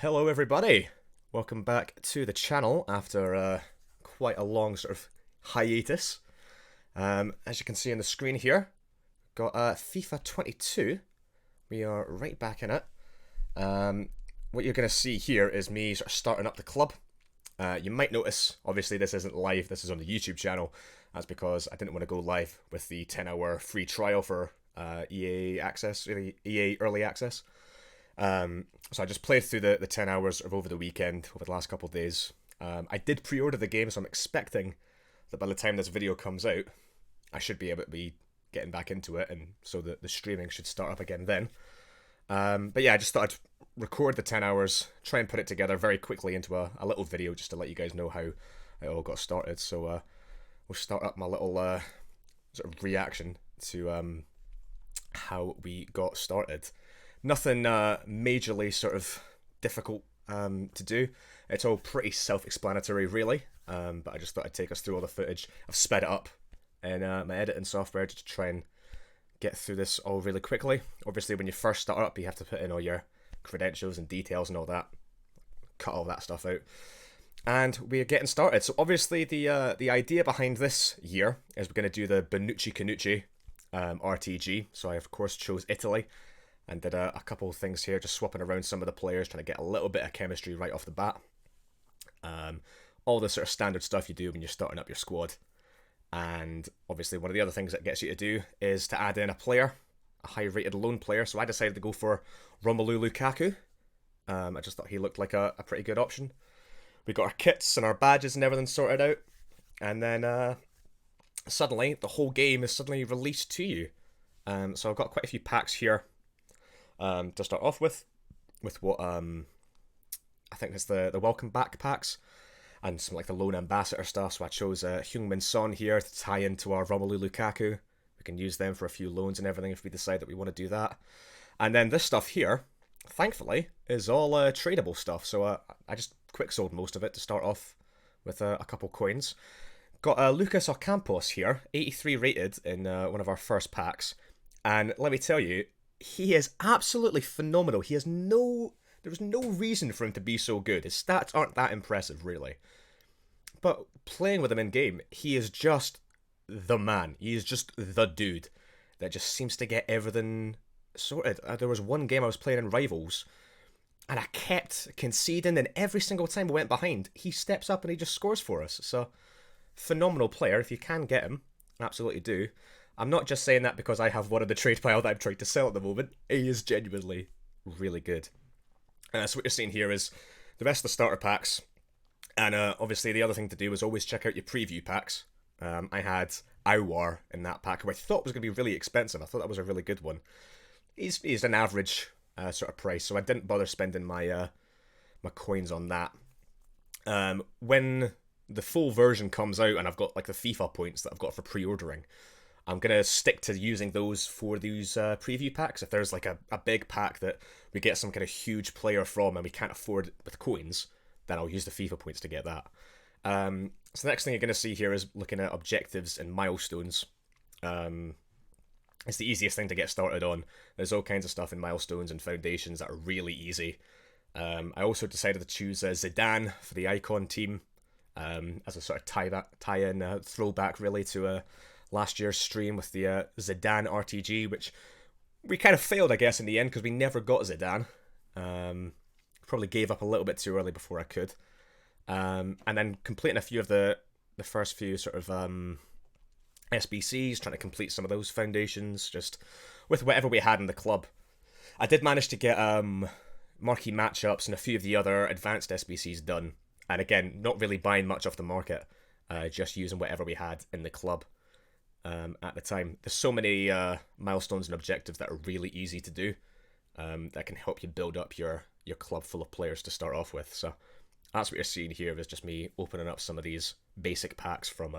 Hello everybody, welcome back to the channel after quite a long sort of hiatus. As you can see on the screen here, got FIFA 22. We are right back in it. What you're going to see here is me sort of starting up the club. You might notice, obviously this isn't live, this is on the YouTube channel. That's because I didn't want to go live with the 10-hour free trial for EA Access, really EA Early Access. So I just played through the 10 hours over the weekend, over the last couple of days. I did pre-order the game, so I'm expecting that by the time this video comes out, I should be able to be getting back into it, and so the streaming should start up again then. But yeah, I just thought I'd record the 10 hours, try and put it together very quickly into a little video just to let you guys know how it all got started. So we'll start up my little sort of reaction to how we got started. Nothing majorly sort of difficult to do. It's all pretty self-explanatory, really. But I just thought I'd take us through all the footage. I've sped it up in my editing software just to try and get through this all really quickly. Obviously, when you first start up, you have to put in all your credentials and details and all that. Cut all that stuff out. And we're getting started. So obviously, the idea behind this year is we're going to do the Bonucci Conucci RTG. So I, of course, chose Italy. And did a couple of things here, just swapping around some of the players, trying to get a little bit of chemistry right off the bat. All the sort of standard stuff you do when you're starting up your squad. And obviously one of the other things that gets you to do is to add in a player, a high-rated loan player. So I decided to go for Romelu Lukaku. I just thought he looked like a pretty good option. We got our kits and our badges and everything sorted out. And then suddenly, the whole game is suddenly released to you. So I've got quite a few packs here. To start off with what I think is the welcome back packs and some like the loan ambassador stuff. So I chose Heung-min Son here to tie into our Romelu Lukaku. We can use them for a few loans and everything if we decide that we want to do that. And then this stuff here, thankfully, is all tradable stuff. So I just quick sold most of it to start off with a couple coins. Got Lucas Ocampos here, 83 rated in one of our first packs. And let me tell you, he is absolutely phenomenal. There's no reason for him to be so good. His stats aren't that impressive, really. But playing with him in game, he is just the man. He is just the dude that just seems to get everything sorted. There was one game I was playing in Rivals, and I kept conceding, and every single time we went behind, he steps up and he just scores for us. So, phenomenal player. If you can get him, absolutely do. I'm not just saying that because I have one of the trade pile that I'm trying to sell at the moment. He is genuinely really good. So what you're seeing here is the rest of the starter packs. And obviously the other thing to do is always check out your preview packs. I had Aouar in that pack, who I thought was going to be really expensive. I thought that was a really good one. He's an average sort of price, so I didn't bother spending my my coins on that. When the full version comes out and I've got like the FIFA points that I've got for pre-ordering, I'm going to stick to using those for these preview packs. If there's like a big pack that we get some kind of huge player from and we can't afford it with coins, then I'll use the FIFA points to get that. So the next thing you're going to see here is looking at objectives and milestones. It's the easiest thing to get started on. There's all kinds of stuff in milestones and foundations that are really easy. I also decided to choose Zidane for the icon team as a sort of tie-in throwback really to last year's stream with the Zidane RTG, which we kind of failed, I guess, in the end because we never got Zidane. Probably gave up a little bit too early before I could. And then completing a few of the first few sort of SBCs, trying to complete some of those foundations, just with whatever we had in the club. I did manage to get marquee matchups and a few of the other advanced SBCs done. And again, not really buying much off the market, just using whatever we had in the club. At the time. There's so many milestones and objectives that are really easy to do that can help you build up your club full of players to start off with. So that's what you're seeing here is just me opening up some of these basic packs from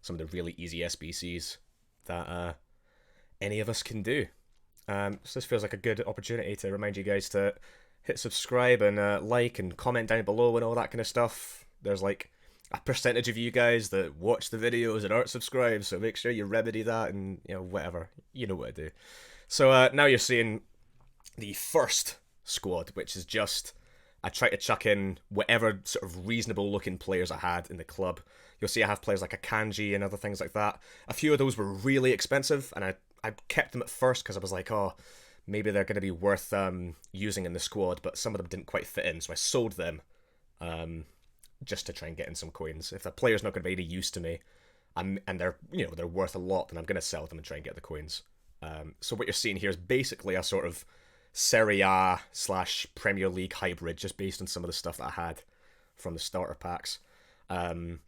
some of the really easy SBCs that any of us can do. So this feels like a good opportunity to remind you guys to hit subscribe and like and comment down below and all that kind of stuff. There's like a percentage of you guys that watch the videos and aren't subscribed, so make sure you remedy that and, you know, whatever. You know what to do. So now you're seeing the first squad, which is just I tried to chuck in whatever sort of reasonable looking players I had in the club. You'll see I have players like a Kanji and other things like that. A few of those were really expensive, and I kept them at first because I was like, oh, maybe they're going to be worth using in the squad, but some of them didn't quite fit in, so I sold them just to try and get in some coins. If the player's not going to be any use to me, and they're they're worth a lot, then I'm going to sell them and try and get the coins. So what you're seeing here is basically a sort of Serie A / Premier League hybrid, just based on some of the stuff that I had from the starter packs. I'm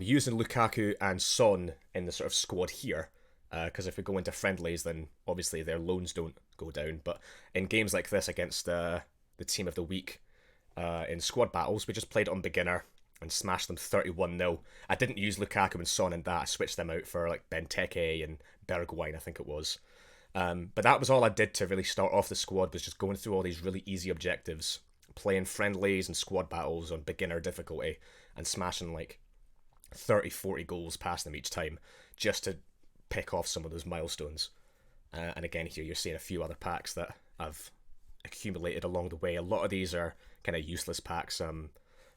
using Lukaku and Son in the sort of squad here, because if we go into friendlies, then obviously their loans don't go down. But in games like this against the team of the week, in squad battles, we just played it on beginner and smashed them 31-0. I didn't use Lukaku and Son in that. I switched them out for like Benteke and Bergwijn, I think it was. But that was all I did to really start off the squad, was just going through all these really easy objectives, playing friendlies and squad battles on beginner difficulty, and smashing like 30-40 goals past them each time, just to pick off some of those milestones. And again, here you're seeing a few other packs that I've accumulated along the way. A lot of these are kind of useless packs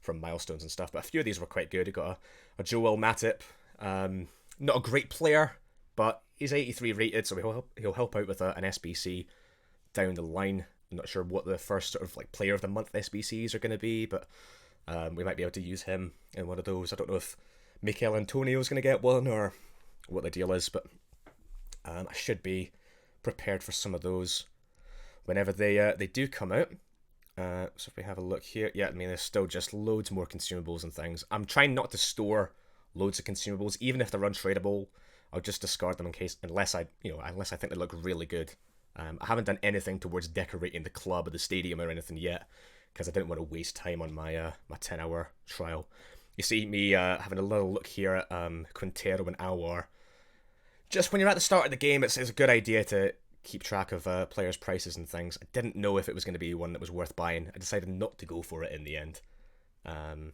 from milestones and stuff, but a few of these were quite good. You got a Joel Matip, not a great player, but he's 83 rated, so he'll help out with an SBC down the line. I'm not sure what the first sort of like player of the month SBCs are going to be, but we might be able to use him in one of those. I don't know if Mikel Antonio's going to get one or what the deal is, but I should be prepared for some of those whenever they do come out. So if we have a look here, yeah, I mean, there's still just loads more consumables and things. I'm trying not to store loads of consumables, even if they're untradeable. I'll just discard them unless I think they look really good. I haven't done anything towards decorating the club or the stadium or anything yet, because I didn't want to waste time on my 10-hour trial. You see me having a little look here at Quintero and Aouar. Just when you're at the start of the game, it's a good idea to keep track of players' prices and things. I didn't know if it was going to be one that was worth buying. I decided not to go for it in the end. And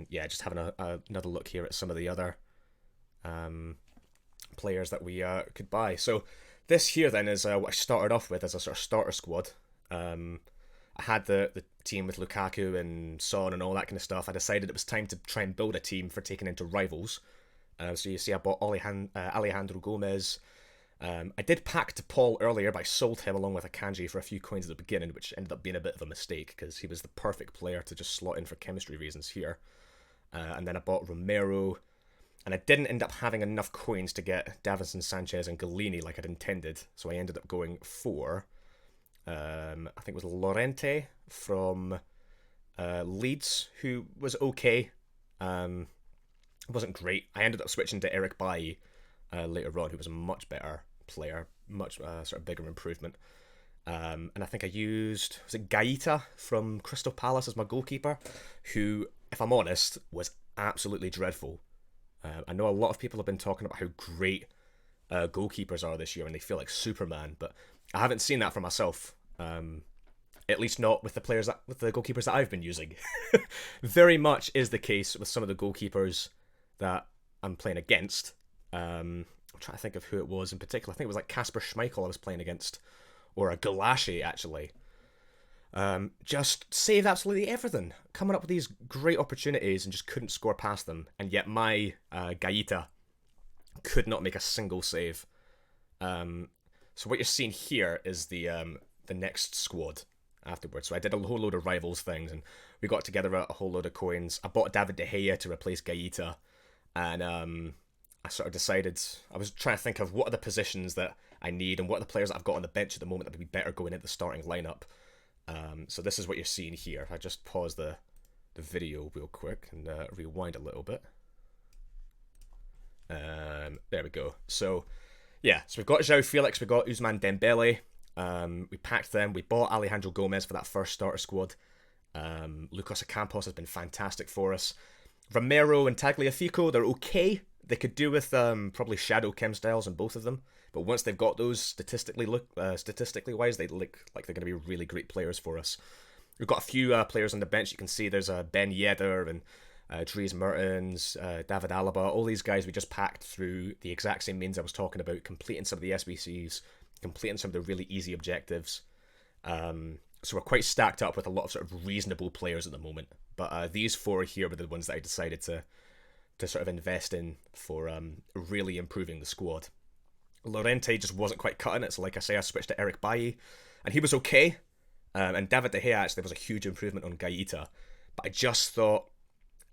yeah, just having another look here at some of the other players that we could buy. So this here then is what I started off with as a sort of starter squad. I had the team with Lukaku and Son and all that kind of stuff. I decided it was time to try and build a team for taking into rivals. So you see I bought Alejandro Gomez. I did pack to Paul earlier, but I sold him along with a Kanji for a few coins at the beginning, which ended up being a bit of a mistake because he was the perfect player to just slot in for chemistry reasons here. And then I bought Romero, and I didn't end up having enough coins to get Davinson Sanchez and Galini like I'd intended, so I ended up going for, I think it was Lorente from Leeds, who was okay. It wasn't great. I ended up switching to Eric Bailly later on, who was a much better player, much sort of bigger improvement. And I think I used, was it Gaeta from Crystal Palace as my goalkeeper, who, if I'm honest, was absolutely dreadful. I know a lot of people have been talking about how great goalkeepers are this year and they feel like Superman, but I haven't seen that for myself. At least not with the goalkeepers that I've been using. Very much is the case with some of the goalkeepers that I'm playing against. I'm trying to think of who it was in particular. I think it was like Kasper Schmeichel I was playing against, or a Galashi actually. Just saved absolutely everything, coming up with these great opportunities and just couldn't score past them. And yet my Gaeta could not make a single save. So what you're seeing here is the next squad afterwards. So I did a whole load of rivals things, and we got together a whole load of coins. I bought David De Gea to replace Gaeta, and I sort of decided, I was trying to think of what are the positions that I need and what are the players that I've got on the bench at the moment that would be better going into the starting lineup. So this is what you're seeing here. If I just pause the video real quick and rewind a little bit. There we go. So yeah, so we've got João Felix, we've got Ousmane Dembele. We packed them. We bought Alejandro Gomez for that first starter squad. Lucas Ocampos has been fantastic for us. Romero and Tagliafico, they're okay. They could do with probably shadow chem styles on both of them, but once they've got those statistically wise, they look like they're going to be really great players for us. We've got a few players on the bench. You can see there's Ben Yedder and Dries Mertens, David Alaba. All these guys we just packed through the exact same means I was talking about, completing some of the SBCs, completing some of the really easy objectives. So we're quite stacked up with a lot of sort of reasonable players at the moment. But these four here were the ones that I decided to sort of invest in for really improving the squad. Llorente just wasn't quite cutting it, so like I say, I switched to Eric Bailly, and he was okay. And David De Gea actually was a huge improvement on Gaeta, but I just thought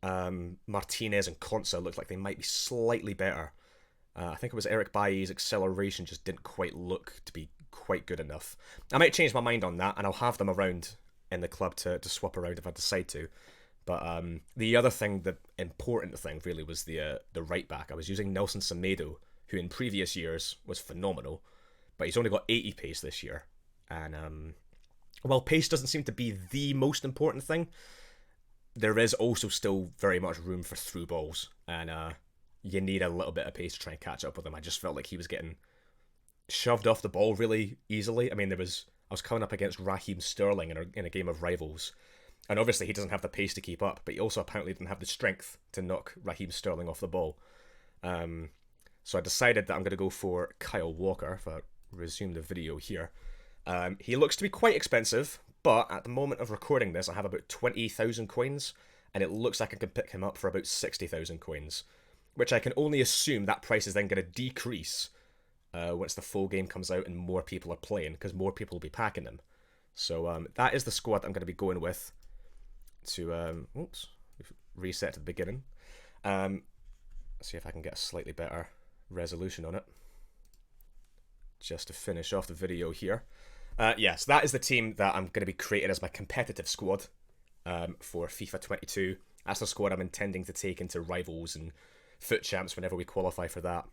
Martinez and Consa looked like they might be slightly better. I think it was Eric Bailly's acceleration just didn't quite look to be quite good enough. I might change my mind on that, and I'll have them around in the club to swap around if I decide to. But the other thing, the important thing really, was the right back. I was using Nelson Semedo, who in previous years was phenomenal, but he's only got 80 pace this year. And while pace doesn't seem to be the most important thing, there is also still very much room for through balls, and you need a little bit of pace to try and catch up with him. I just felt like he was getting shoved off the ball really easily. I mean, I was coming up against Raheem Sterling in a game of rivals, and obviously he doesn't have the pace to keep up, but he also apparently didn't have the strength to knock Raheem Sterling off the ball. So I decided that I'm going to go for Kyle Walker, if I resume the video here. He looks to be quite expensive, but at the moment of recording this, I have about 20,000 coins, and it looks like I can pick him up for about 60,000 coins, which I can only assume that price is then going to decrease once the full game comes out and more people are playing, because more people will be packing them. So that is the squad I'm going to be going with to, reset to the beginning. Let's see if I can get a slightly better resolution on it, just to finish off the video here. Yes, that is the team that I'm going to be creating as my competitive squad for FIFA 22. That's the squad I'm intending to take into Rivals and Foot Champs whenever we qualify for that.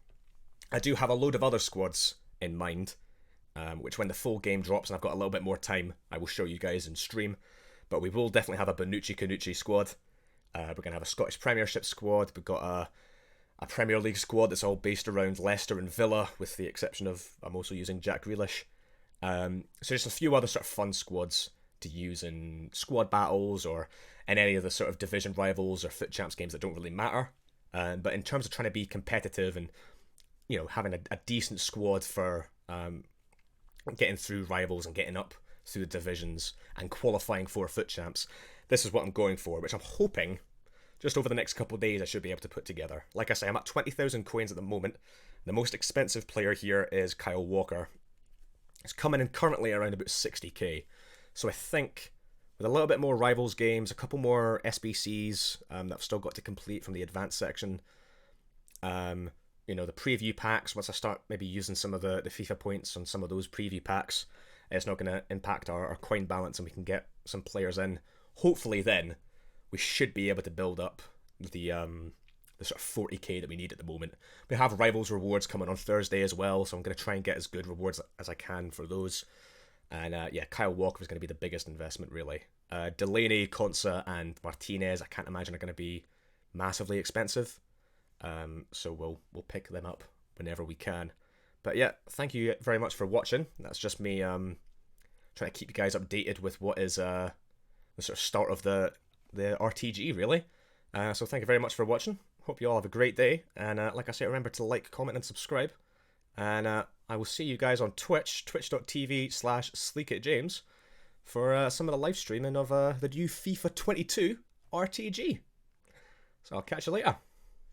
I do have a load of other squads in mind, which when the full game drops and I've got a little bit more time, I will show you guys in stream. But we will definitely have a Bonucci Conucci squad. We're going to have a Scottish Premiership squad. We've got a Premier League squad that's all based around Leicester and Villa, with the exception of I'm also using Jack Grealish. So just a few other sort of fun squads to use in squad battles or in any of the sort of division rivals or Foot Champs games that don't really matter. But in terms of trying to be competitive and, you know, having a decent squad for getting through rivals and getting up through the divisions and qualifying for Foot Champs, this is what I'm going for, which I'm hoping just over the next couple of days I should be able to put together. Like I say, I'm at 20,000 coins at the moment. The most expensive player here is Kyle Walker. It's coming in currently around about 60k. So I think with a little bit more Rivals games, a couple more SBCs that I've still got to complete from the advanced section, you know, the preview packs, once I start maybe using some of the FIFA points on some of those preview packs, it's not going to impact our coin balance and we can get some players in. Hopefully then we should be able to build up the sort of 40k that we need at the moment. We have Rivals rewards coming on Thursday as well, so I'm going to try and get as good rewards as I can for those. And yeah, Kyle Walker is going to be the biggest investment, really. Delaney, Consa, and Martinez, I can't imagine are going to be massively expensive. So we'll pick them up whenever we can. But yeah, thank you very much for watching. That's just me trying to keep you guys updated with what is the sort of start of the RTG, really. So thank you very much for watching. Hope you all have a great day. And like I say, remember to like, comment, and subscribe. And I will see you guys on Twitch, twitch.tv/SleekItJames, for some of the live streaming of the new FIFA 22 RTG. So I'll catch you later.